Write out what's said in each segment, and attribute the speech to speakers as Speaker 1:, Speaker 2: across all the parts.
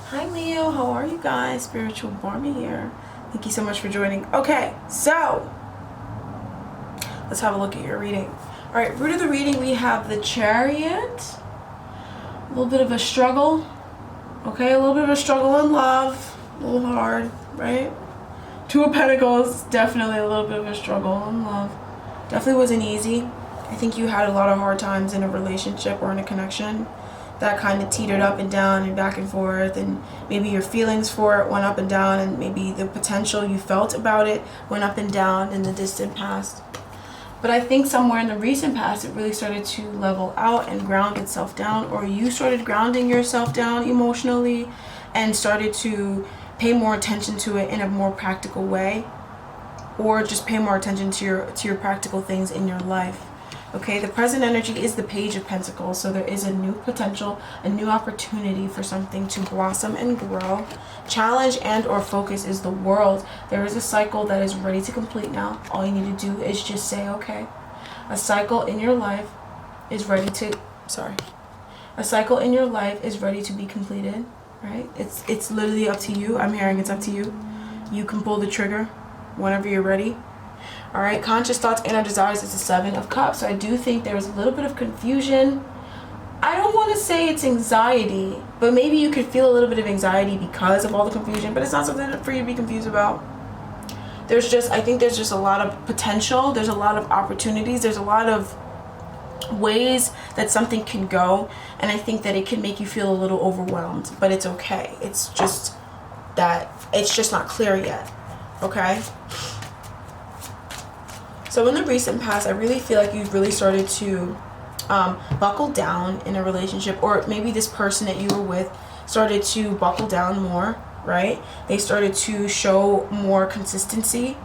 Speaker 1: Hi Leo, how are you guys? Spiritual Barbii here. Thank you so much for joining. Okay, so let's have a look at your reading. All right, root of the reading, we have the Chariot. A little bit of a struggle. Okay, a little bit of a struggle in love. A little hard, right? Two of Pentacles, definitely a little bit of a struggle in love. Definitely wasn't easy. I think you had a lot of hard times in a relationship or in a connection that kind of teetered up and down and back and forth, and maybe your feelings for it went up and down, and maybe the potential you felt about it went up and down in the distant past. But I think somewhere in the recent past it really started to level out and ground itself down, or you started grounding yourself down emotionally and started to pay more attention to it in a more practical way, or just pay more attention to your practical things in your life. Okay, the present energy is the Page of Pentacles, so there is a new potential, a new opportunity for something to blossom and grow. Challenge and or focus is the World. There is a cycle that is ready to complete now. All you need to do is just say, okay. A cycle in your life is ready to, a cycle in your life is ready to be completed, right? It's literally up to you. I'm hearing it's up to you. You can pull the trigger whenever you're ready. All right, conscious thoughts, inner desires is the Seven of Cups. So I do think there was a little bit of confusion. I don't want to say it's anxiety, but maybe you could feel a little bit of anxiety because of all the confusion, but it's not something for you to be confused about. I think there's just a lot of potential. There's a lot of opportunities. There's a lot of ways that something can go. And I think that it can make you feel a little overwhelmed, but it's okay. It's just that it's just not clear yet. Okay. So in the recent past, I really feel like you've really started to buckle down in a relationship, or maybe this person that you were with started to buckle down more, right? They started to show more consistency,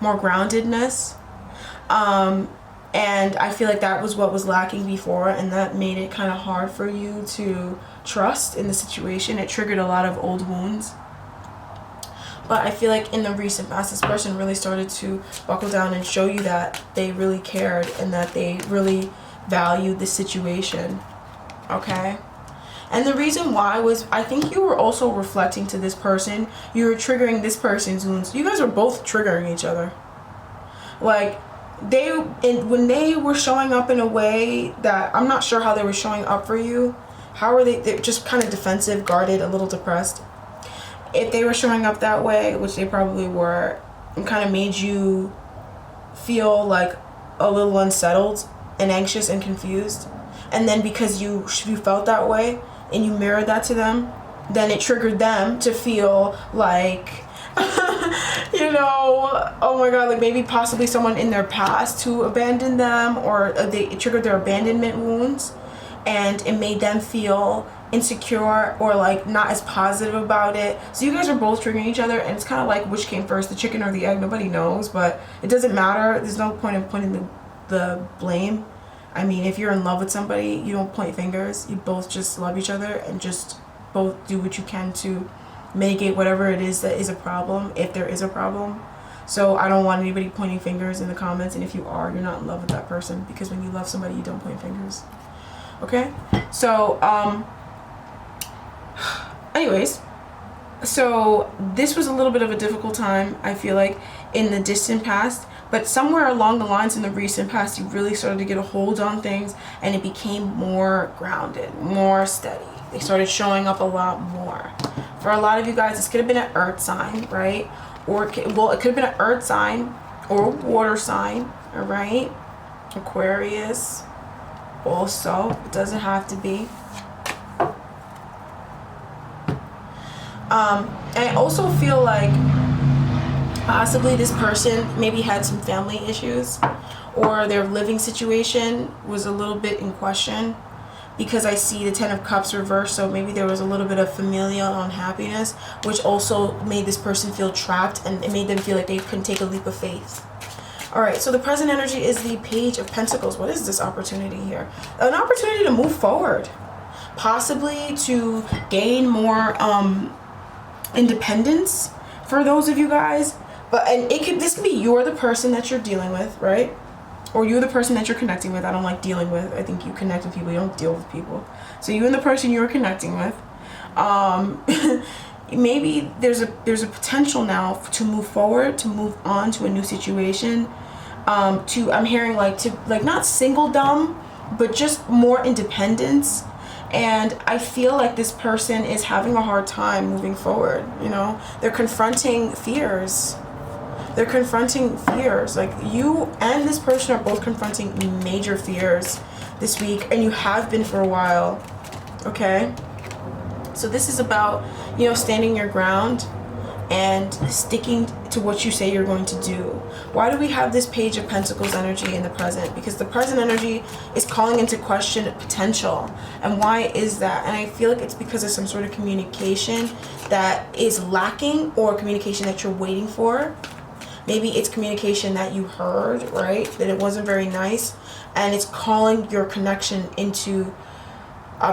Speaker 1: more groundedness. And I feel like that was what was lacking before, and that made it kind of hard for you to trust in the situation. It triggered a lot of old wounds. But I feel like in the recent past, this person really started to buckle down and show you that they really cared and that they really valued the situation. Okay? And the reason why was, I think you were also reflecting to this person. You were triggering this person's wounds. You guys were both triggering each other. Like, when they were showing up in a way that I'm not sure how they were showing up for you. How were they? They're just kind of defensive, guarded, a little depressed. If they were showing up that way, which they probably were, and kind of made you feel like a little unsettled and anxious and confused, and then because you felt that way and you mirrored that to them, then it triggered them to feel like you know, oh my god, like maybe possibly someone in their past who abandoned them, or it triggered their abandonment wounds, and it made them feel insecure or like not as positive about it. So you guys are both triggering each other, and it's kind of like which came first, the chicken or the egg. Nobody knows, but it doesn't matter. There's no point in pointing the blame. I mean, if you're in love with somebody, you don't point fingers. You both just love each other and just both do what you can to mitigate whatever it is that is a problem, if there is a problem. So I don't want anybody pointing fingers in the comments, and if you are, you're not in love with that person, because when you love somebody, you don't point fingers. Okay? So anyways, so this was a little bit of a difficult time, I feel like, in the distant past, but somewhere along the lines in the recent past, you really started to get a hold on things, and it became more grounded, more steady. They started showing up a lot more. For a lot of you guys, this could have been an earth sign, right? Or it could have been an earth sign or a water sign, all right? Aquarius also, it doesn't have to be. And I also feel like possibly this person maybe had some family issues, or their living situation was a little bit in question, because I see the Ten of Cups reversed. So maybe there was a little bit of familial unhappiness, which also made this person feel trapped, and it made them feel like they couldn't take a leap of faith. All right, so the present energy is the Page of Pentacles. What is this opportunity here? An opportunity to move forward, possibly to gain more independence for those of you guys. But this could be you're the person that you're dealing with, right? Or you're the person that you're connecting with. I don't like dealing with. I think you connect with people, you don't deal with people. So you and the person you're connecting with, Maybe there's a potential now to move forward, to move on to a new situation. I'm hearing like not singledom, but just more independence. And I feel like this person is having a hard time moving forward. You know, they're confronting fears. Like you and this person are both confronting major fears this week, and you have been for a while. Okay? So this is about, you know, standing your ground and sticking to what you say you're going to do. Why do we have this Page of Pentacles energy in the present? Because the present energy is calling into question potential. And why is that? And I feel like it's because of some sort of communication that is lacking, or communication that you're waiting for. Maybe it's communication that you heard, right? That it wasn't very nice. And it's calling your connection into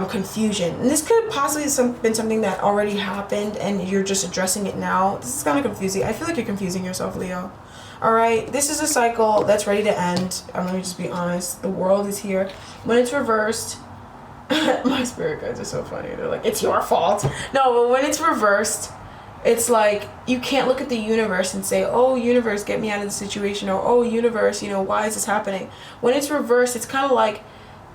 Speaker 1: confusion. And this could possibly have been something that already happened and you're just addressing it now. This is kind of confusing. I feel like you're confusing yourself, Leo. Alright, this is a cycle that's ready to end. Let me just be honest. The world is here. When it's reversed, my spirit guides are so funny. They're like, it's your fault. No, but when it's reversed, it's like you can't look at the universe and say, oh, universe, get me out of the situation, or oh, universe, you know, why is this happening? When it's reversed, it's kind of like,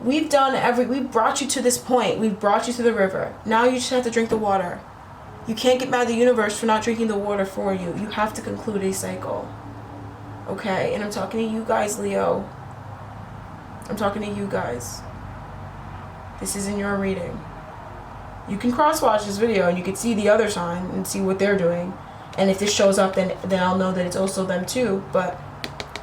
Speaker 1: we brought you to this point. We brought you to the river. Now you just have to drink the water. You can't get mad at the universe for not drinking the water for you. You have to conclude a cycle. Okay? And I'm talking to you guys, Leo. I'm talking to you guys. This isn't your reading. You can cross-watch this video and you can see the other sign and see what they're doing. And if this shows up, then I'll know that it's also them too. But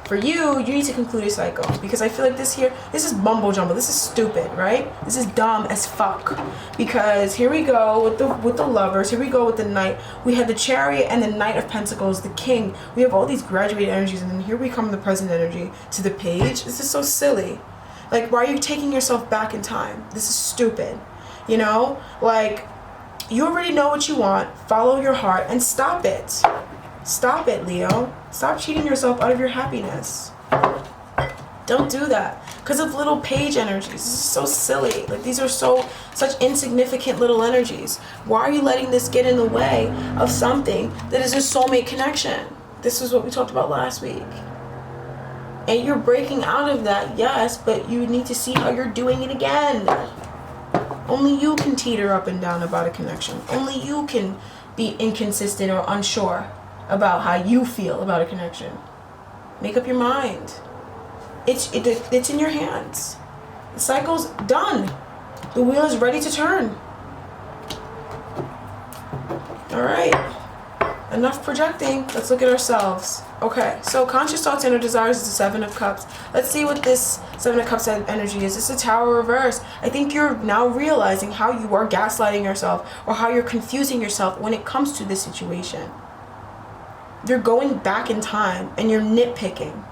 Speaker 1: for you, you need to conclude a cycle, because I feel like this is mumbo jumbo. This is stupid, right? This is dumb as fuck. Because here we go with the lovers. Here we go with the Knight. We had the Chariot and the Knight of Pentacles, the King. We have all these graduated energies, and then here we come the present energy to the Page. This is so silly. Like, why are you taking yourself back in time? This is stupid. You know, like, you already know what you want. Follow your heart and stop it. Stop it, Leo. Stop cheating yourself out of your happiness. Don't do that. Because of little Page energies. This is so silly. Like, these are such insignificant little energies. Why are you letting this get in the way of something that is a soulmate connection? This is what we talked about last week. And you're breaking out of that, yes, but you need to see how you're doing it again. Only you can teeter up and down about a connection. Only you can be inconsistent or unsure about how you feel about a connection. Make up your mind. It's in your hands. The cycle's done. The wheel is ready to turn. Alright. Enough projecting. Let's look at ourselves. Okay, so conscious thoughts, inner desires is the Seven of Cups. Let's see what this Seven of Cups energy is. This is a Tower reverse. I think you're now realizing how you are gaslighting yourself, or how you're confusing yourself when it comes to this situation. You're going back in time and you're nitpicking.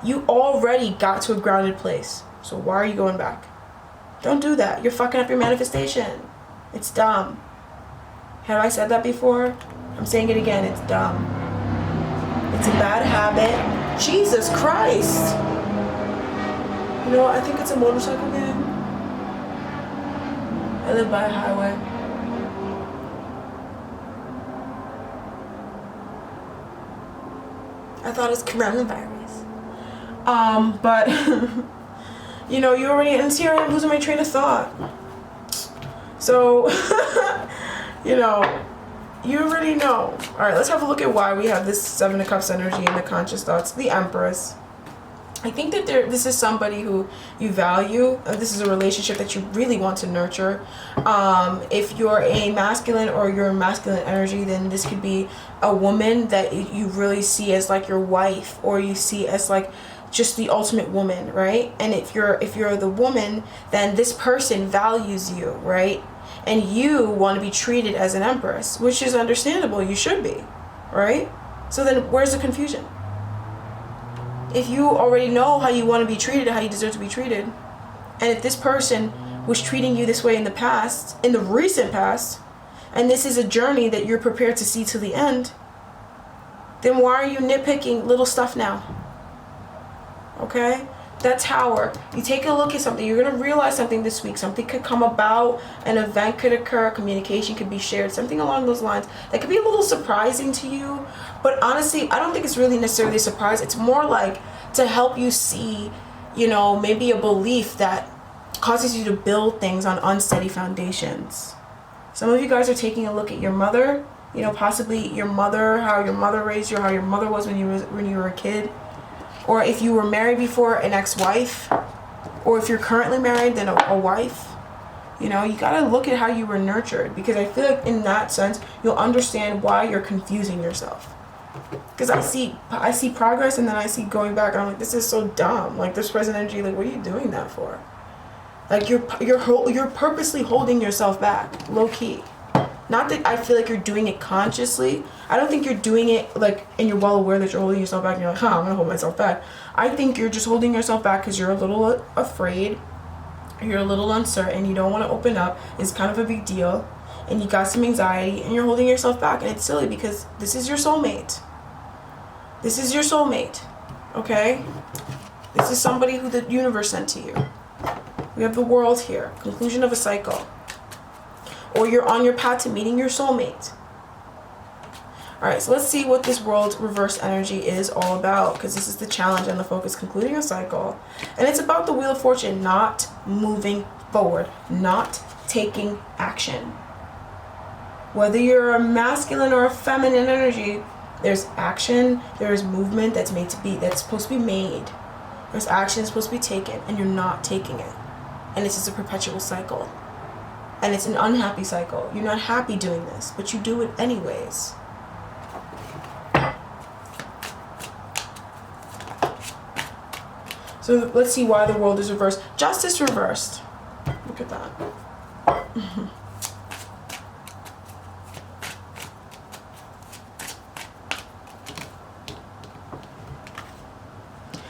Speaker 1: You already got to a grounded place. So why are you going back? Don't do that. You're fucking up your manifestation. It's dumb. Have I said that before? I'm saying it again. It's dumb. It's a bad habit. Jesus Christ. You know what? I think it's a motorcycle game. I live by a highway. I thought it's coronavirus. But, you know, you already, and see, I'm losing my train of thought. So, you know, you already know. Alright, let's have a look at why we have this Seven of Cups energy in the conscious thoughts. The Empress. I think that this is somebody who you value. This is a relationship that you really want to nurture. If you're a masculine or you're a masculine energy, then this could be a woman that you really see as like your wife, or you see as like just the ultimate woman, right? And if you're the woman, then this person values you, right? And you want to be treated as an empress, which is understandable. You should be, right? So then where's the confusion? If you already know how you want to be treated, how you deserve to be treated, and if this person was treating you this way in the past, in the recent past, and this is a journey that you're prepared to see to the end, then why are you nitpicking little stuff now? Okay? that Tower, you take a look at something, you're going to realize something this week. Something could come about, an event could occur, communication could be shared, something along those lines that could be a little surprising to you. But honestly, I don't think it's really necessarily a surprise. It's more like to help you see, you know, maybe a belief that causes you to build things on unsteady foundations. Some of you guys are taking a look at your mother, you know, possibly your mother, how your mother raised you, how your mother was when you were a kid. Or if you were married before, an ex-wife. Or if you're currently married, then a wife. You know, you gotta look at how you were nurtured. Because I feel like in that sense, you'll understand why you're confusing yourself. Because I see progress, and then I see going back, and I'm like, this is so dumb. Like, this present energy, like, what are you doing that for? Like, you're purposely holding yourself back, low-key. Not that I feel like you're doing it consciously. I don't think you're doing it like, and you're well aware that you're holding yourself back and you're like, I'm gonna hold myself back. I think you're just holding yourself back because you're a little afraid, you're a little uncertain, you don't want to open up. It's kind of a big deal, and you got some anxiety, and you're holding yourself back, and it's silly because this is your soulmate. This is your soulmate, okay? This is somebody who the universe sent to you. We have the world here, conclusion of a cycle. Or you're on your path to meeting your soulmate. Alright, so let's see what this world reverse energy is all about, because this is the challenge and the focus, concluding a cycle. And it's about the Wheel of Fortune not moving forward, not taking action. Whether you're a masculine or a feminine energy, there's action, there's movement that's supposed to be made. There's action that's supposed to be taken, and you're not taking it. And it's just a perpetual cycle. And it's an unhappy cycle. You're not happy doing this, but you do it anyways. So let's see why the world is reversed. Justice reversed. Look at that.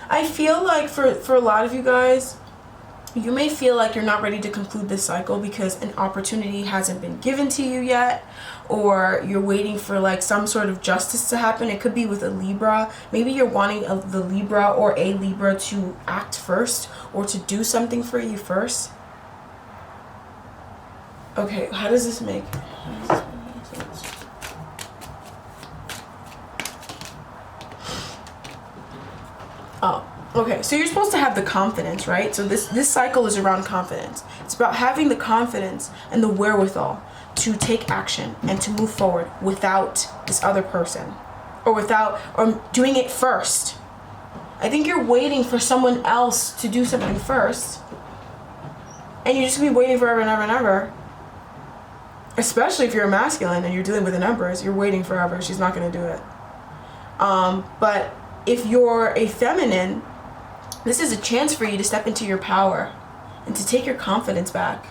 Speaker 1: I feel like for a lot of you guys, you may feel like you're not ready to conclude this cycle because an opportunity hasn't been given to you yet, or you're waiting for like some sort of justice to happen. It could be with a Libra. Maybe you're wanting the Libra or a Libra to act first or to do something for you first. Okay, how does this make sense? Oh. Okay, so you're supposed to have the confidence, right? So this cycle is around confidence. It's about having the confidence and the wherewithal to take action and to move forward without this other person, or doing it first. I think you're waiting for someone else to do something first, and you're just gonna be waiting forever and ever and ever. Especially if you're a masculine and you're dealing with an Empress, you're waiting forever. She's not gonna do it. But if you're a feminine, this is a chance for you to step into your power and to take your confidence back.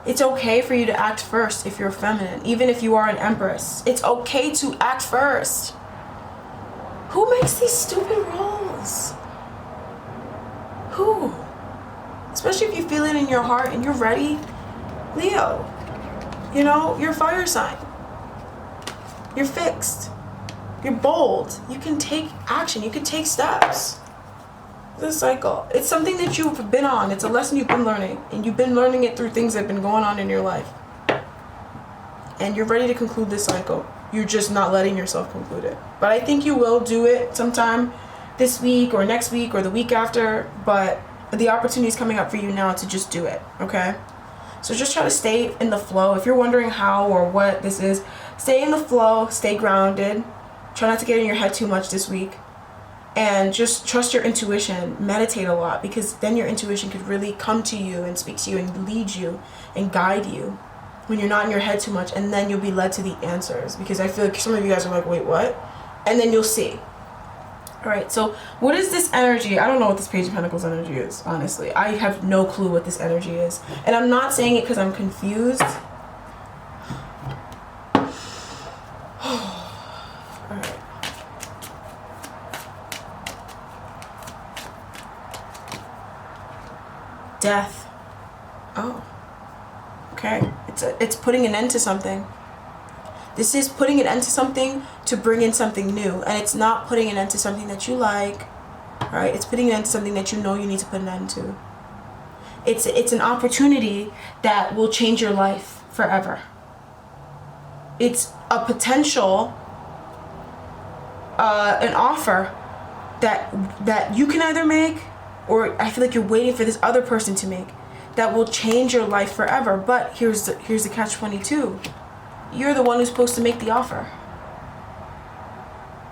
Speaker 1: It's okay for you to act first if you're feminine, even if you are an Empress. It's okay to act first. Who makes these stupid rules? Who? Especially if you feel it in your heart and you're ready. Leo, you know, you're a fire sign. You're fixed. You're bold. You can take action. You can take steps. This cycle. It's something that you've been on. It's a lesson you've been learning. And you've been learning it through things that have been going on in your life. And you're ready to conclude this cycle. You're just not letting yourself conclude it. But I think you will do it sometime this week or next week or the week after. But the opportunity is coming up for you now to just do it. Okay? So just try to stay in the flow. If you're wondering how or what this is, stay in the flow. Stay grounded. Try not to get in your head too much this week. And just trust your intuition. Meditate a lot, because then your intuition could really come to you and speak to you and lead you and guide you when you're not in your head too much. And then you'll be led to the answers, because I feel like some of you guys are like, wait, what? And then you'll see. All right, so what is this energy? I don't know what this Page of Pentacles energy is, honestly. I have no clue what this energy is. And I'm not saying it because I'm confused. Death. Oh. Okay. It's putting an end to something. This is putting an end to something to bring in something new. And it's not putting an end to something that you like. right? It's putting an end to something that you know you need to put an end to. It's an opportunity that will change your life forever. It's a potential, an offer that you can either make, or I feel like you're waiting for this other person to make, that will change your life forever. But here's the catch-22. You're the one who's supposed to make the offer.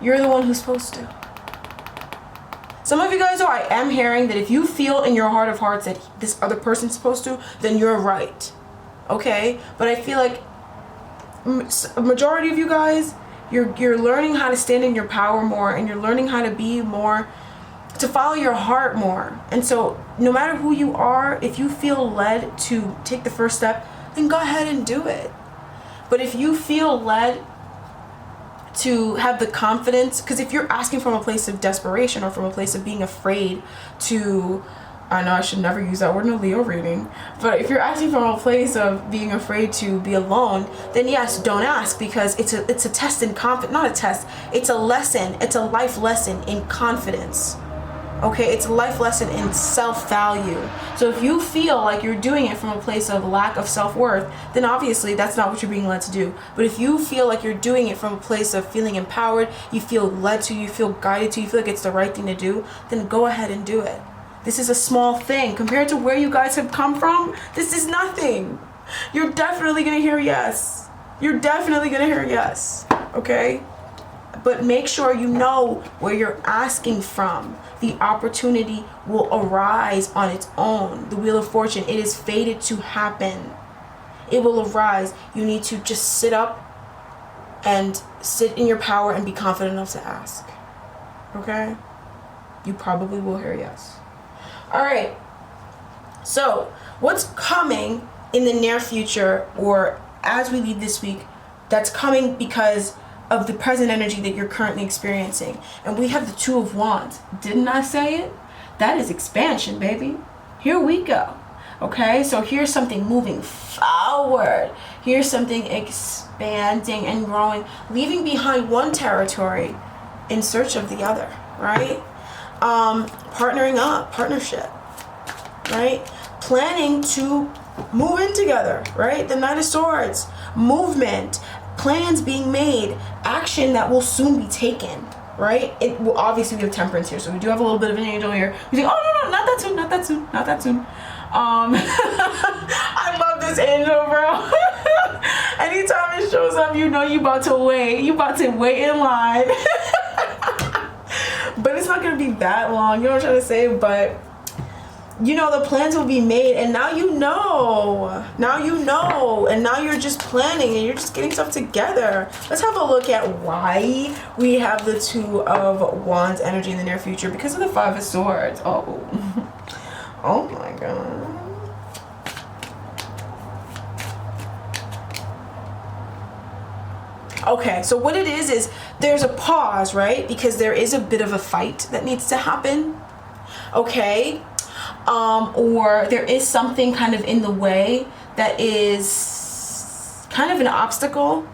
Speaker 1: You're the one who's supposed to. Some of you guys, though, I am hearing that if you feel in your heart of hearts that this other person's supposed to, then you're right. Okay? But I feel like a majority of you guys, you're learning how to stand in your power more, and you're learning how to be more, to follow your heart more. And so no matter who you are, if you feel led to take the first step, then go ahead and do it. But if you feel led to have the confidence, because if you're asking from a place of desperation or from a place of being afraid to, I know I should never use that word in a Leo reading, but if you're asking from a place of being afraid to be alone, then yes, don't ask, because it's a test in confidence, not a test, it's a lesson, it's a life lesson in confidence. Okay, it's a life lesson in self-value. So if you feel like you're doing it from a place of lack of self-worth, then obviously that's not what you're being led to do. But if you feel like you're doing it from a place of feeling empowered, you feel led to, you feel guided to, you feel like it's the right thing to do, then go ahead and do it. This is a small thing. Compared to where you guys have come from, this is nothing. You're definitely gonna hear yes. You're definitely gonna hear yes, okay? But make sure you know where you're asking from. The opportunity will arise on its own. The Wheel of Fortune, it is fated to happen. It will arise. You need to just sit up and sit in your power and be confident enough to ask. Okay? You probably will hear yes. All right. So, what's coming in the near future, or as we leave this week, that's coming because of the present energy that you're currently experiencing? And we have the Two of Wands. Didn't I say it? That is expansion, baby. Here we go. Okay, so here's something moving forward. Here's something expanding and growing, leaving behind one territory in search of the other, right? Partnering up, partnership, right? Planning to move in together, right? The Knight of Swords, movement, plans being made, action that will soon be taken, right? It will, obviously we have Temperance here, so we do have a little bit of an angel here. We think, oh no, not that soon, not that soon, not that soon. I love this angel, bro. Anytime it shows up, you know you about to wait in line. But it's not gonna be that long, you know what I'm trying to say? But you know, the plans will be made, and now you know, and now you're just planning and you're just getting stuff together. Let's have a look at why we have the Two of Wands energy in the near future, because of the Five of Swords. Oh my God. Okay, so what it is there's a pause, right? Because there is a bit of a fight that needs to happen. Okay. Or there is something kind of in the way that is kind of an obstacle,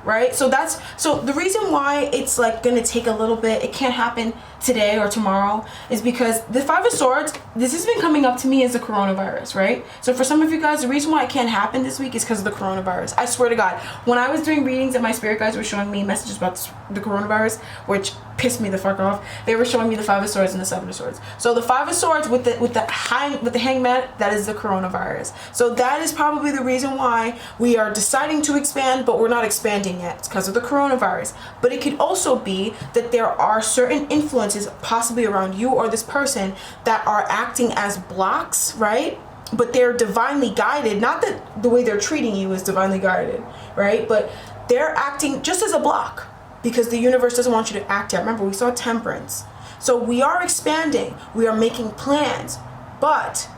Speaker 1: right? So the reason why it's like gonna take a little bit, it can't happen today or tomorrow, is because the Five of Swords, this has been coming up to me as the coronavirus, right? So for some of you guys, the reason why it can't happen this week is because of the coronavirus. I swear to God, when I was doing readings and my spirit guides were showing me messages about the coronavirus, which pissed me the fuck off, they were showing me the Five of Swords and the Seven of Swords. So the Five of Swords with the Hangman, that is the coronavirus. So that is probably the reason why we are deciding to expand, but we're not expanding yet. It's because of the coronavirus. But it could also be that there are certain influences possibly around you or this person that are acting as blocks, right? But they're divinely guided. Not that the way they're treating you is divinely guided, right? But they're acting just as a block, because the universe doesn't want you to act out. Remember, we saw Temperance. So we are expanding, we are making plans, but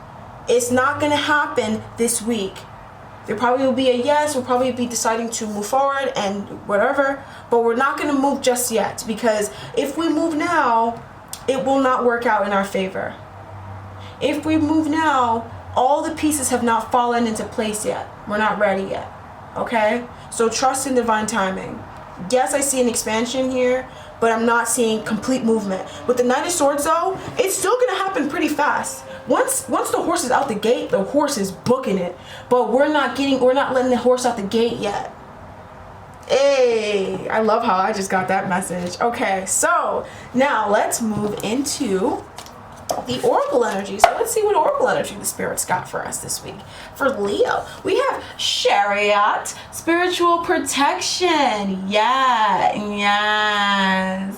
Speaker 1: it's not going to happen this week. There probably will be a yes, we'll probably be deciding to move forward and whatever, but we're not going to move just yet, because if we move now, it will not work out in our favor. If we move now, all the pieces have not fallen into place yet. We're not ready yet, okay? So trust in divine timing. Yes, I see an expansion here, but I'm not seeing complete movement. With the Knight of Swords though, it's still gonna happen pretty fast. Once the horse is out the gate, the horse is booking it. But we're not letting the horse out the gate yet. Hey, I love how I just got that message. Okay, so now let's move into the Oracle energy. So let's see what Oracle energy the Spirits got for us this week. For Leo, we have Chariot, spiritual protection. Yeah, yes.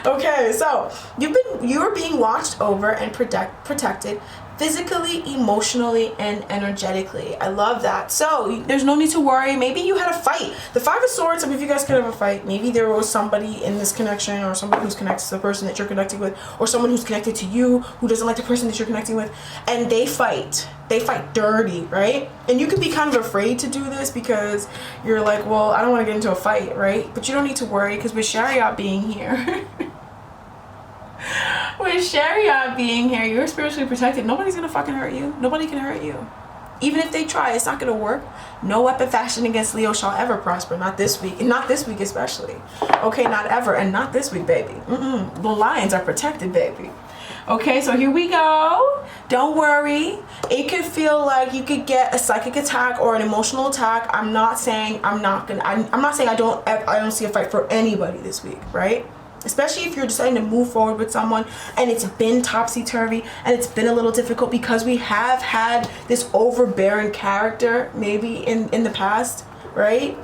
Speaker 1: Okay, so you're being watched over and protected physically, emotionally, and energetically. I love that. So there's no need to worry. Maybe you had a fight. The Five of Swords, I mean, if you guys could have a fight, maybe there was somebody in this connection, or somebody who's connected to the person that you're connecting with, or someone who's connected to you who doesn't like the person that you're connecting with, and they fight dirty, right? And you could be kind of afraid to do this because you're like, well, I don't want to get into a fight, right? But you don't need to worry, because with Chariot being here with Chariot being here, you're spiritually protected. Nobody's gonna fucking hurt you. Nobody can hurt you. Even if they try, it's not gonna work. No weapon fashioned against Leo shall ever prosper. Not this week, and not this week especially. Okay, not ever, and not this week, baby. The lions are protected, baby. Okay, so here we go. Don't worry. It could feel like you could get a psychic attack or an emotional attack. I'm not saying I don't see a fight for anybody this week, right? Especially if you're deciding to move forward with someone and it's been topsy-turvy and it's been a little difficult because we have had this overbearing character maybe in the past, right?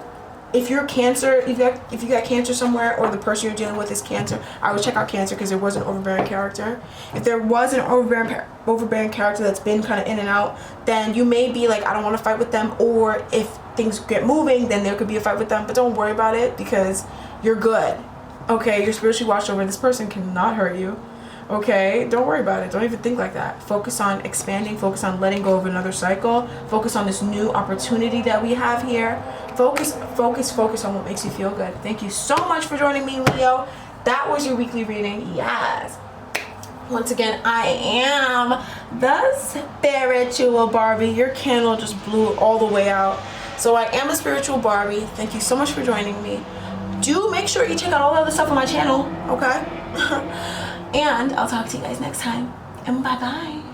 Speaker 1: If you're Cancer, if you got Cancer somewhere, or the person you're dealing with is Cancer, I would check out Cancer, because there was an overbearing character. If there was an overbearing character that's been kind of in and out, then you may be like, I don't want to fight with them. Or if things get moving, then there could be a fight with them. But don't worry about it, because you're good. Okay, you're spiritually watched over. This person cannot hurt you. Okay, don't worry about it. Don't even think like that. Focus on expanding. Focus on letting go of another cycle. Focus on this new opportunity that we have here. Focus on what makes you feel good. Thank you so much for joining me, Leo. That was your weekly reading. Yes. Once again, I am the spiritual Barbie. Your candle just blew all the way out. So I am the spiritual Barbie. Thank you so much for joining me. Do make sure you check out all the other stuff on my channel, okay? And I'll talk to you guys next time. And bye-bye.